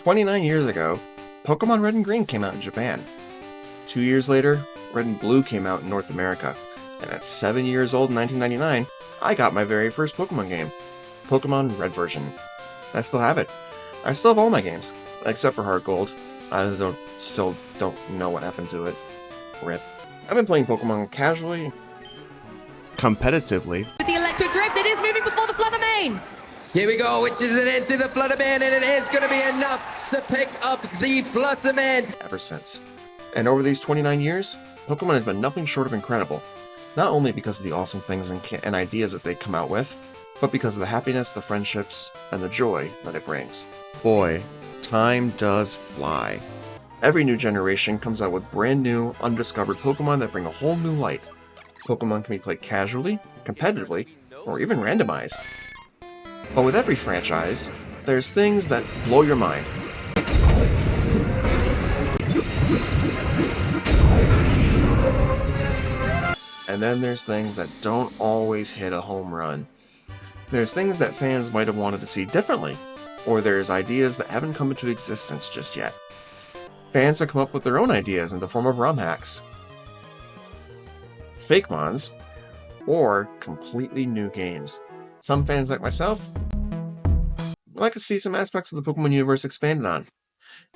29 years ago, Pokemon Red and Green came out in Japan. 2 years later, Red and Blue came out in North America. And at 7 years old in 1999, I got my very first Pokemon game, Pokemon Red version. I still have it. I still have all my games, except for Heart Gold. I still don't know what happened to it. RIP. I've been playing Pokemon casually, competitively. With the electric drift, it is moving before the Flutter Mane. Here we go, which is an into the Flutter Mane, and it is going to be enough to pick up the Flutter Mane. Ever since. And over these 29 years, Pokemon has been nothing short of incredible. Not only because of the awesome things and ideas that they come out with, but because of the happiness, the friendships, and the joy that it brings. Boy, time does fly. Every new generation comes out with brand new, undiscovered Pokemon that bring a whole new light. Pokemon can be played casually, competitively, or even randomized. But with every franchise, there's things that blow your mind. And then there's things that don't always hit a home run. There's things that fans might have wanted to see differently, or there's ideas that haven't come into existence just yet. Fans have come up with their own ideas in the form of ROM hacks, fake mons, or completely new games. Some fans like myself would like to see some aspects of the Pokemon universe expanded on.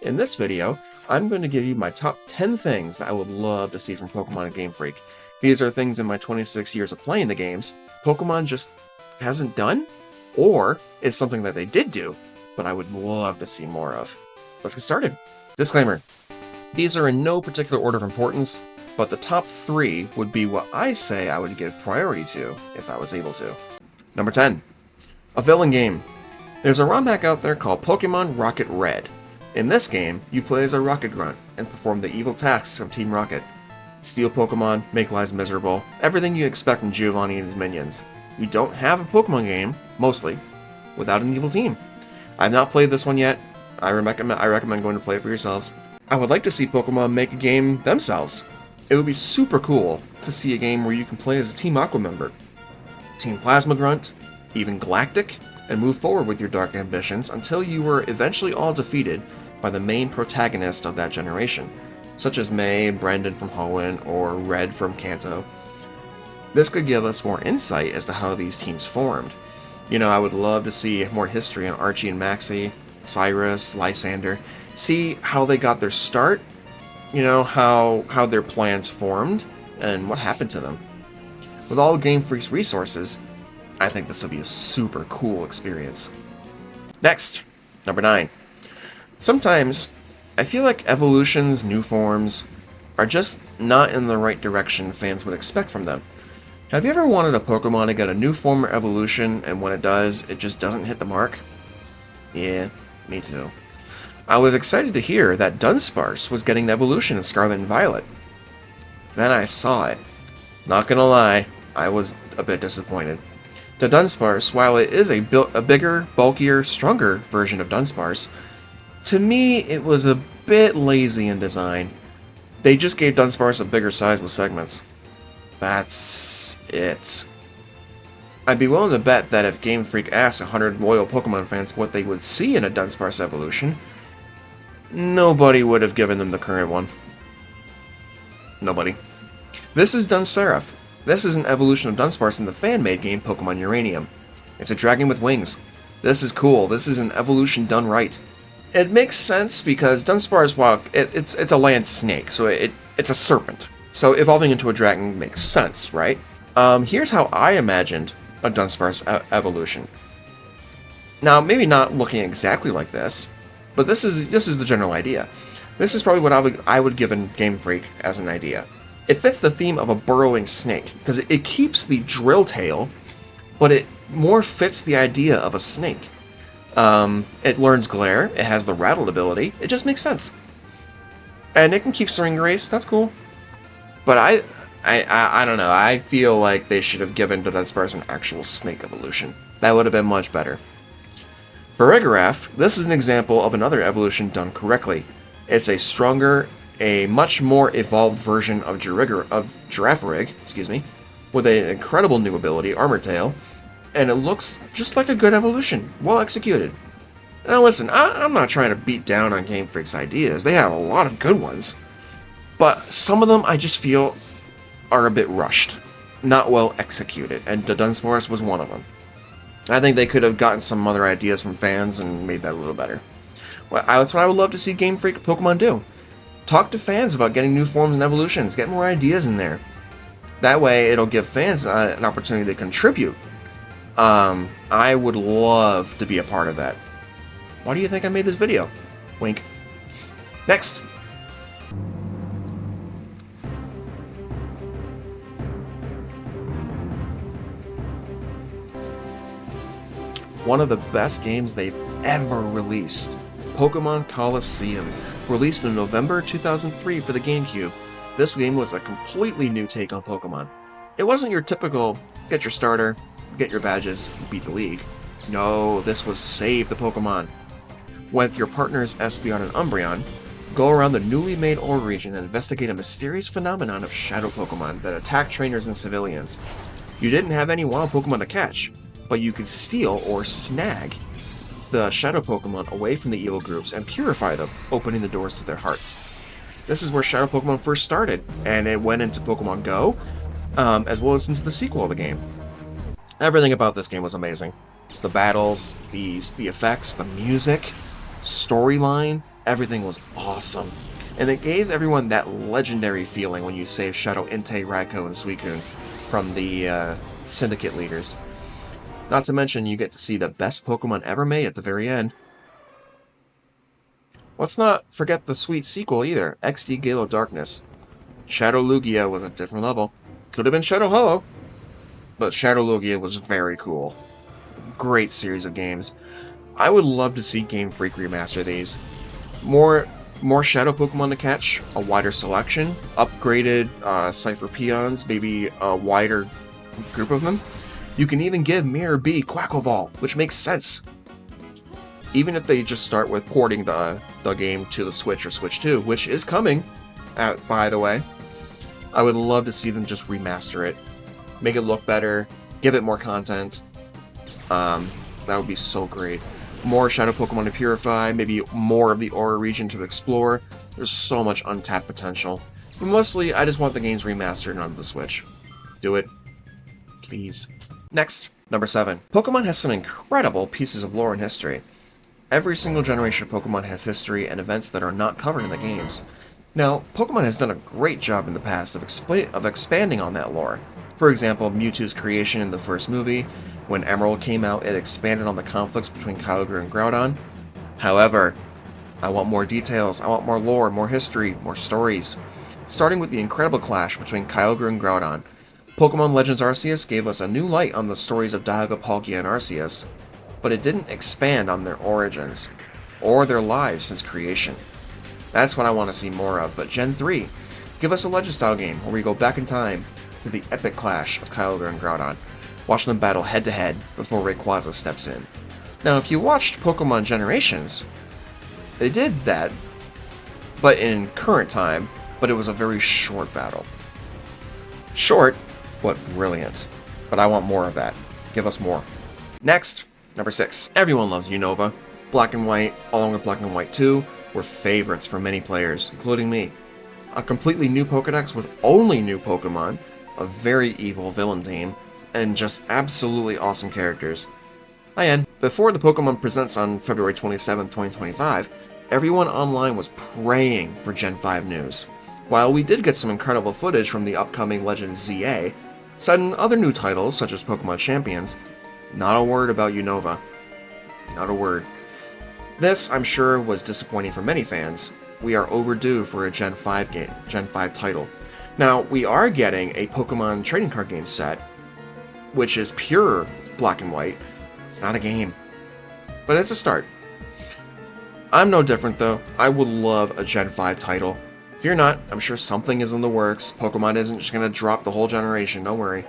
In this video, I'm going to give you my top 10 things that I would love to see from Pokemon and GameFreak. These are things in my 26 years of playing the games Pokemon just hasn't done, or it's something that they did do, but I would love to see more of. Let's get started. Disclaimer. These are in no particular order of importance, but the top 3 would be what I say I would give priority to if I was able to. Number 10. A villain game. There's a ROM hack out there called Pokemon Rocket Red. In this game, you play as a Rocket Grunt and perform the evil tasks of Team Rocket. Steal Pokemon, make lives miserable, everything you expect from Giovanni and his minions. You don't have a Pokemon game, mostly, without an evil team. I've not played this one yet. I recommend going to play it for yourselves. I would like to see Pokemon make a game themselves. It would be super cool to see a game where you can play as a Team Aqua member, Team Plasma Grunt, even Galactic, and move forward with your dark ambitions until you were eventually all defeated by the main protagonist of that generation, such as May, Brendan from Hoenn, or Red from Kanto. This could give us more insight as to how these teams formed. You know, I would love to see more history on Archie and Maxie, Cyrus, Lysander, see how they got their start, you know, how their plans formed, and what happened to them. With all Game Freak's resources, I think this will be a super cool experience. Next, number 9. Sometimes, I feel like evolutions, new forms, are just not in the right direction fans would expect from them. Have you ever wanted a Pokemon to get a new form or evolution, and when it does, it just doesn't hit the mark? Yeah, me too. I was excited to hear that Dunsparce was getting an evolution in Scarlet and Violet. Then I saw it. Not gonna lie, I was a bit disappointed. The Dunsparce, while it is a bigger, bulkier, stronger version of Dunsparce, to me it was a bit lazy in design. They just gave Dunsparce a bigger size with segments. That's it. I'd be willing to bet that if Game Freak asked 100 loyal Pokemon fans what they would see in a Dunsparce evolution, nobody would have given them the current one. Nobody. This is Dunsarif. This is an evolution of Dunsparce in the fan-made game Pokemon Uranium. It's a dragon with wings. This is cool. This is an evolution done right. It makes sense because Dunsparce, while it's a land snake, so it's a serpent. So evolving into a dragon makes sense, right? Here's how I imagined a Dunsparce evolution. Now, maybe not looking exactly like this, but this is the general idea. This is probably what I would give in Game Freak as an idea. It fits the theme of a burrowing snake, because it keeps the drill tail, but it more fits the idea of a snake. It learns Glare, it has the Rattled ability, it just makes sense. And it can keep Ringerace, that's cool. But I don't know, I feel like they should have given Dunsparce an actual snake evolution. That would have been much better. For Farigiraf, this is an example of another evolution done correctly. It's a stronger, a much more evolved version of Girafarig, with an incredible new ability, Armor Tail, and it looks just like a good evolution, well executed. Now listen, I'm not trying to beat down on Game Freak's ideas. They have a lot of good ones. But some of them I just feel are a bit rushed. Not well executed, and the Dunsforce was one of them. I think they could have gotten some other ideas from fans and made that a little better. Well, that's what I would love to see Game Freak Pokemon do. Talk to fans about getting new forms and evolutions. Get more ideas in there. That way, it'll give fans an opportunity to contribute. I would love to be a part of that. Why do you think I made this video? Wink. Next. One of the best games they've ever released. Pokemon Colosseum, released in November 2003 for the GameCube. This game was a completely new take on Pokemon. It wasn't your typical get your starter, get your badges, beat the league. No, this was save the Pokemon. With your partners Espeon and Umbreon, go around the newly made Ore region and investigate a mysterious phenomenon of shadow Pokemon that attack trainers and civilians. You didn't have any wild Pokemon to catch, but you could steal or snag the shadow Pokemon away from the evil groups and purify them, opening the doors to their hearts. This is where shadow Pokemon first started, and it went into Pokemon Go, as well as into the sequel of the game. Everything about this game was amazing. The battles, the effects, the music, storyline, everything was awesome. And it gave everyone that legendary feeling when you save Shadow Entei, Raikou, and Suicune from the Syndicate leaders. Not to mention, you get to see the best Pokemon ever made at the very end. Let's not forget the sweet sequel either, XD Gale of Darkness. Shadow Lugia was a different level. Could have been Shadow Ho-Oh, but Shadow Lugia was very cool. Great series of games. I would love to see Game Freak remaster these. More Shadow Pokemon to catch, a wider selection, upgraded Cypher Peons, maybe a wider group of them. You can even give Mirror B Quackleval, which makes sense. Even if they just start with porting the game to the Switch or Switch 2, which is coming, by the way, I would love to see them just remaster it. Make it look better, give it more content. That would be so great. More Shadow Pokemon to purify, maybe more of the Aura region to explore. There's so much untapped potential. But mostly, I just want the games remastered onto the Switch. Do it. Please. Next, number 7. Pokemon has some incredible pieces of lore and history. Every single generation of Pokemon has history and events that are not covered in the games. Now, Pokemon has done a great job in the past of expanding on that lore. For example, Mewtwo's creation in the first movie. When Emerald came out, it expanded on the conflicts between Kyogre and Groudon. However, I want more details, I want more lore, more history, more stories. Starting with the incredible clash between Kyogre and Groudon, Pokemon Legends Arceus gave us a new light on the stories of Dialga, Palkia, and Arceus, but it didn't expand on their origins, or their lives since creation. That's what I want to see more of, but Gen 3, give us a Legend-style game where we go back in time to the epic clash of Kyogre and Groudon, watch them battle head-to-head before Rayquaza steps in. Now, if you watched Pokemon Generations, they did that, but in current time, but it was a very short battle. Short, but brilliant. But I want more of that. Give us more. Next, number 6. Everyone loves Unova. Black and White, along with Black and White 2, were favorites for many players, including me. A completely new Pokédex with only new Pokemon, a very evil villain team, and just absolutely awesome characters. Hi, Ed. Before the Pokemon Presents on February 27, 2025, everyone online was praying for Gen 5 news. While we did get some incredible footage from the upcoming Legends ZA, set in other new titles such as Pokemon Champions, not a word about Unova. Not a word. This, I'm sure, was disappointing for many fans. We are overdue for a Gen 5 game, Gen 5 title. Now, we are getting a Pokemon trading card game set, which is pure Black and White. It's not a game, but it's a start. I'm no different though. I would love a Gen 5 title. Fear not, I'm sure something is in the works. Pokemon isn't just gonna drop the whole generation, don't worry.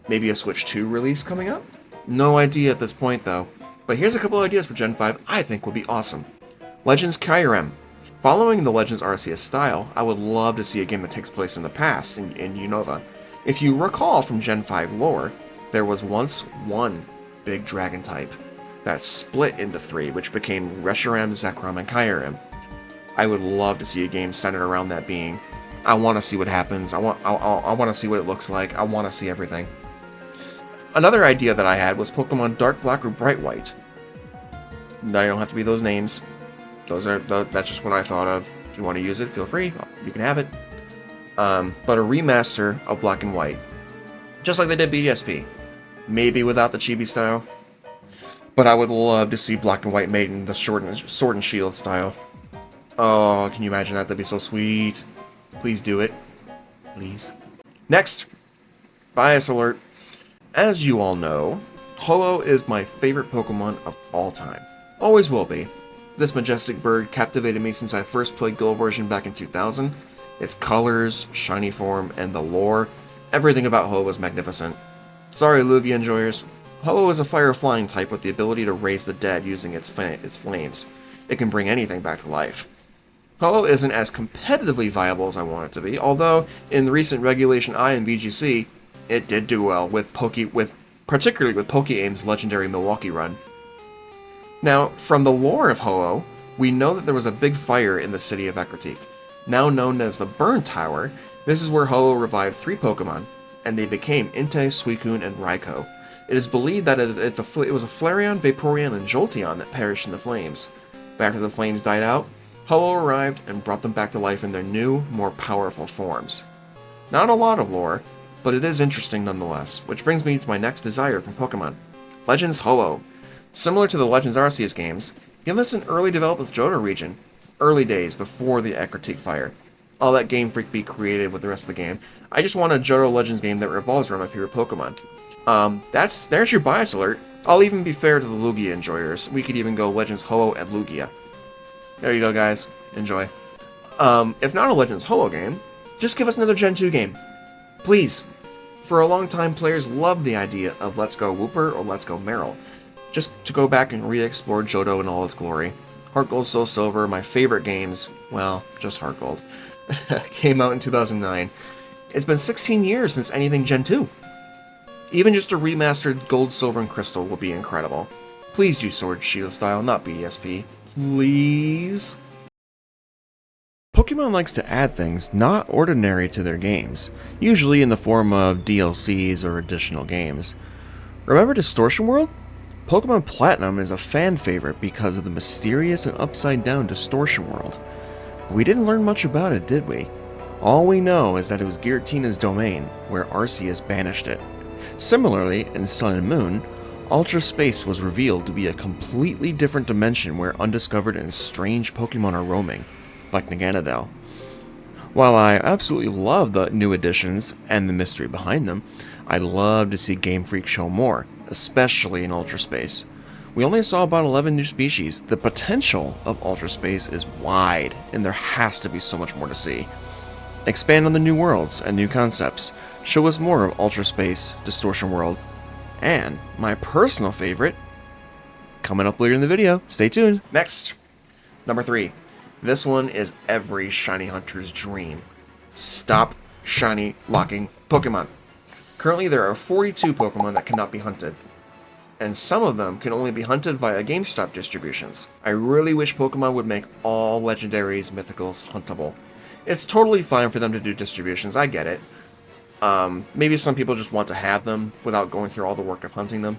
Maybe a Switch 2 release coming up? No idea at this point though. But here's a couple ideas for Gen 5 I think would be awesome. Legends Kyurem. Following the Legends Arceus style, I would love to see a game that takes place in the past in Unova. If you recall from Gen 5 lore, there was once one big dragon type. that split into 3, which became Reshiram, Zekrom, and Kyurem. I would love to see a game centered around that being. I want to see what happens. I want to see what it looks like. I want to see everything. Another idea that I had was Pokemon Dark Black or Bright White. They don't have to be those names. That's just what I thought of. If you want to use it, feel free. You can have it. But a remaster of Black and White, just like they did BDSP. Maybe without the chibi style, but I would love to see Black and White made in the Sword and Shield style. Oh, can you imagine that? That'd be so sweet. Please do it. Please. Next, bias alert. As you all know, Ho-Oh is my favorite Pokemon of all time. Always will be. This majestic bird captivated me since I first played Gold version back in 2000. Its colors, shiny form, and the lore, everything about Ho-Oh was magnificent. Sorry, Lugia enjoyers. Ho-Oh is a fire-flying type with the ability to raise the dead using its flames. It can bring anything back to life. Ho-Oh isn't as competitively viable as I want it to be, although in the recent Regulation I and VGC, it did do well particularly with Poke-Aim's legendary Milwaukee run. Now, from the lore of Ho-Oh, we know that there was a big fire in the city of Ecruteak. Now known as the Burn Tower, this is where Ho-Oh revived 3 Pokemon, and they became Entei, Suicune, and Raikou. It is believed that it was a Flareon, Vaporeon, and Jolteon that perished in the flames. But after the flames died out, Ho-Oh arrived and brought them back to life in their new, more powerful forms. Not a lot of lore, but it is interesting nonetheless, which brings me to my next desire from Pokemon. Legends Ho-Oh. Similar to the Legends Arceus games, give us an early developed Johto region. Early days, before the Ecruteak fire. I'll let GameFreak be creative with the rest of the game. I just want a Johto Legends game that revolves around my favorite Pokemon. There's your bias alert. I'll even be fair to the Lugia enjoyers. We could even go Legends Ho-Oh and Lugia. There you go, guys. Enjoy. If not a Legends Ho-Oh game, just give us another Gen 2 game. Please. For a long time, players loved the idea of Let's Go Wooper or Let's Go Meryl, just to go back and re-explore Johto in all its glory. Heart Gold, Soul Silver, my favorite games, well, just Heart Gold, came out in 2009. It's been 16 years since anything Gen 2. Even just a remastered Gold, Silver, and Crystal would be incredible. Please do Sword Shield style, not BDSP. Please? Pokemon likes to add things not ordinary to their games, usually in the form of DLCs or additional games. Remember Distortion World? Pokemon Platinum is a fan favorite because of the mysterious and upside-down Distortion World. We didn't learn much about it, did we? All we know is that it was Giratina's domain, where Arceus banished it. Similarly, in Sun and Moon, Ultra Space was revealed to be a completely different dimension where undiscovered and strange Pokemon are roaming, like Naganadel. While I absolutely love the new additions and the mystery behind them, I'd love to see GameFreak show more, especially in Ultra Space. We only saw about 11 new species. The potential of Ultra Space is wide, and there has to be so much more to see. Expand on the new worlds and new concepts. Show us more of Ultra Space, Distortion World, and my personal favorite, coming up later in the video. Stay tuned. Next, number 3. This one is every shiny hunter's dream. Stop shiny locking Pokemon. Currently there are 42 Pokemon that cannot be hunted, and some of them can only be hunted via GameStop distributions. I really wish Pokemon would make all legendaries, mythicals huntable. It's totally fine for them to do distributions, I get it. Maybe some people just want to have them without going through all the work of hunting them.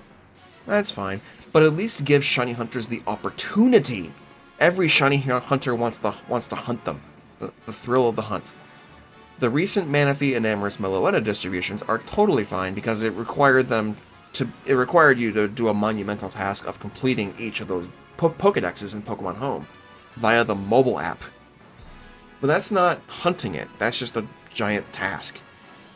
That's fine, but at least give shiny hunters the opportunity. Every shiny hunter wants to hunt them. The thrill of the hunt. The recent Manaphy and Amorous Meloetta distributions are totally fine because it required you to do a monumental task of completing each of those Pokedexes in Pokemon Home via the mobile app. But that's not hunting it, that's just a giant task.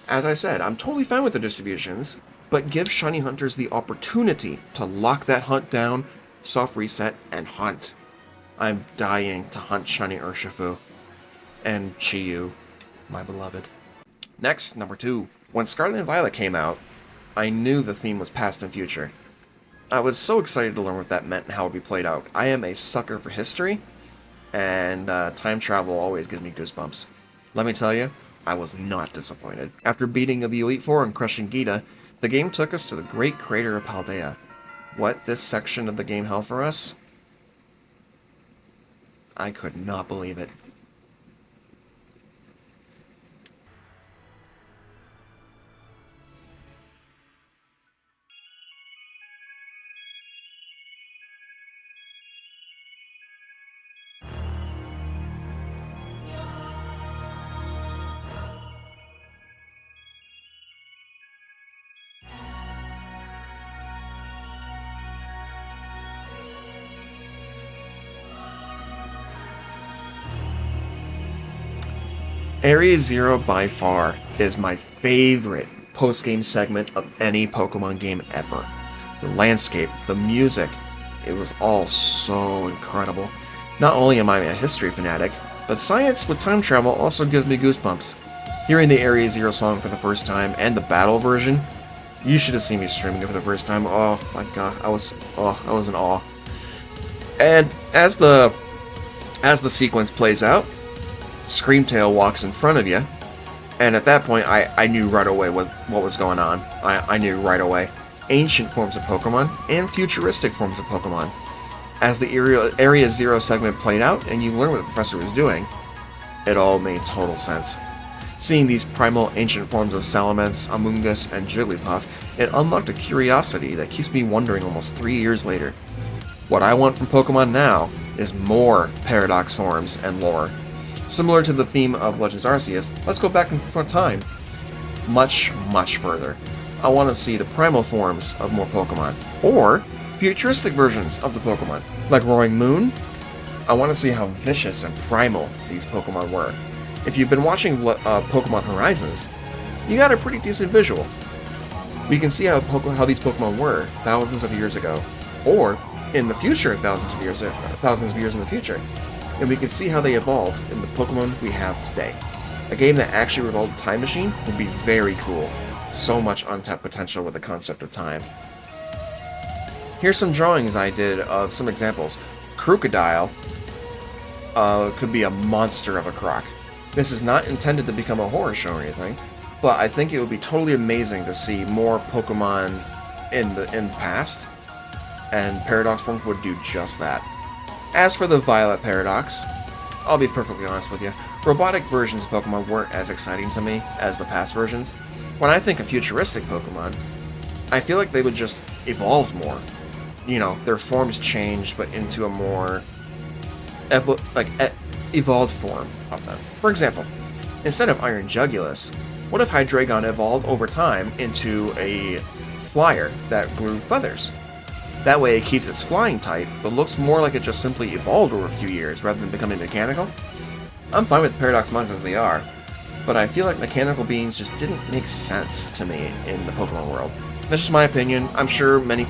As I said, I'm totally fine with the distributions, but give shiny hunters the opportunity to lock that hunt down, soft reset, and hunt. I'm dying to hunt shiny Urshifu and Chi-Yu, my beloved. Next, number 2. When Scarlet and Violet came out, I knew the theme was past and future. I was so excited to learn what that meant and how it would be played out. I am a sucker for history, and time travel always gives me goosebumps. Let me tell you, I was not disappointed. After beating the Elite Four and crushing Gita, the game took us to the great crater of Paldea. what this section of the game held for us, I could not believe it. Area Zero by far is my favorite post-game segment of any Pokemon game ever. The landscape, the music, it was all so incredible. Not only am I a history fanatic, but science with time travel also gives me goosebumps. Hearing the Area Zero song for the first time and the battle version, you should have seen me streaming it for the first time. Oh my god, I was in awe. And as the sequence plays out, Screamtail walks in front of you, and at that point I knew right away what was going on. I knew right away. Ancient forms of Pokemon and futuristic forms of Pokemon. As the Area Zero segment played out and you learned what the professor was doing, it all made total sense. Seeing these primal ancient forms of Salamence, Amoonguss, and Jigglypuff, it unlocked a curiosity that keeps me wondering almost 3 years later. What I want from Pokemon now is more Paradox forms and lore. Similar to the theme of Legends Arceus, let's go back in time. Much, much further. I want to see the primal forms of more Pokemon, or futuristic versions of the Pokemon. Like Roaring Moon, I want to see how vicious and primal these Pokemon were. If you've been watching Pokemon Horizons, you got a pretty decent visual. We can see how these Pokemon were thousands of years ago, or in the future, thousands of years in the future. And we can see how they evolved in the Pokemon we have today. A game that actually revolved a time machine would be very cool. So much untapped potential with the concept of time. Here's some drawings I did of some examples. Crocodile could be a monster of a croc. This is not intended to become a horror show or anything, but I think it would be totally amazing to see more Pokemon in the past, and Paradox forms would do just that. As for the Violet Paradox, I'll be perfectly honest with you, robotic versions of Pokemon weren't as exciting to me as the past versions. When I think of futuristic Pokemon, I feel like they would just evolve more. You know, their forms changed, but into a more evolved form of them. For example, instead of Iron Jugulus, what if Hydreigon evolved over time into a flyer that grew feathers? That way it keeps its flying type, but looks more like it just simply evolved over a few years rather than becoming mechanical. I'm fine with Paradox Mons as they are, but I feel like mechanical beings just didn't make sense to me in the Pokemon world. That's just my opinion. I'm sure many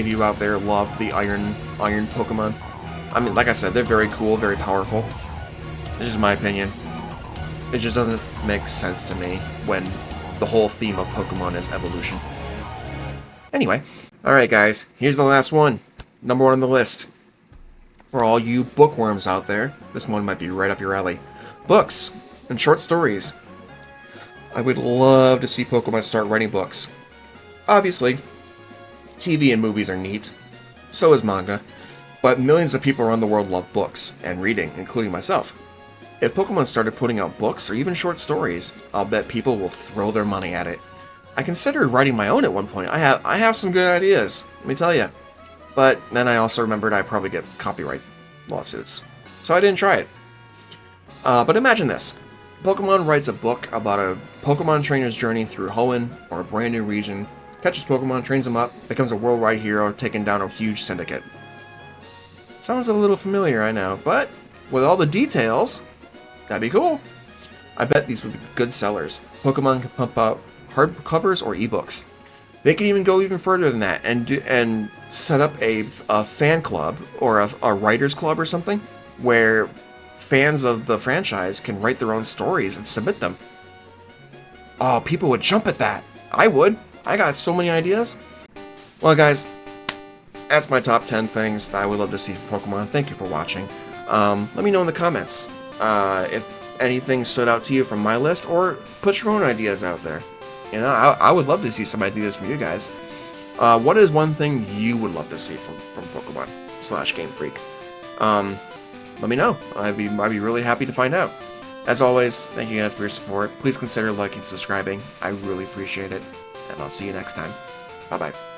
of you out there love the Iron Pokemon. I mean, like I said, they're very cool, very powerful. It's just my opinion. It just doesn't make sense to me when the whole theme of Pokemon is evolution. Anyway, alright guys, here's the last one. Number 1 on the list. For all you bookworms out there, this one might be right up your alley. Books and short stories. I would love to see Pokemon start writing books. Obviously, TV and movies are neat. So is manga. But millions of people around the world love books and reading, including myself. If Pokemon started putting out books or even short stories, I'll bet people will throw their money at it. I considered writing my own at one point. I have some good ideas, let me tell you. But then I also remembered I'd probably get copyright lawsuits. So I didn't try it. But imagine this. Pokemon writes a book about a Pokemon trainer's journey through Hoenn, or a brand new region, catches Pokemon, trains them up, becomes a worldwide hero, taking down a huge syndicate. Sounds a little familiar, I know, but with all the details, that'd be cool. I bet these would be good sellers. Pokemon can pump out hardcovers or ebooks. They can even go even further than that and set up a fan club or a writers club or something where fans of the franchise can write their own stories and submit them. Oh, people would jump at that. I would. I got so many ideas. Well, guys, that's my top 10 things that I would love to see from Pokemon. Thank you for watching. Let me know in the comments if anything stood out to you from my list, or put your own ideas out there. You know, I would love to see some ideas from you guys. What is one thing you would love to see from Pokemon / Game Freak? Let me know. I'd be really happy to find out. As always, thank you guys for your support. Please consider liking and subscribing. I really appreciate it. And I'll see you next time. Bye-bye.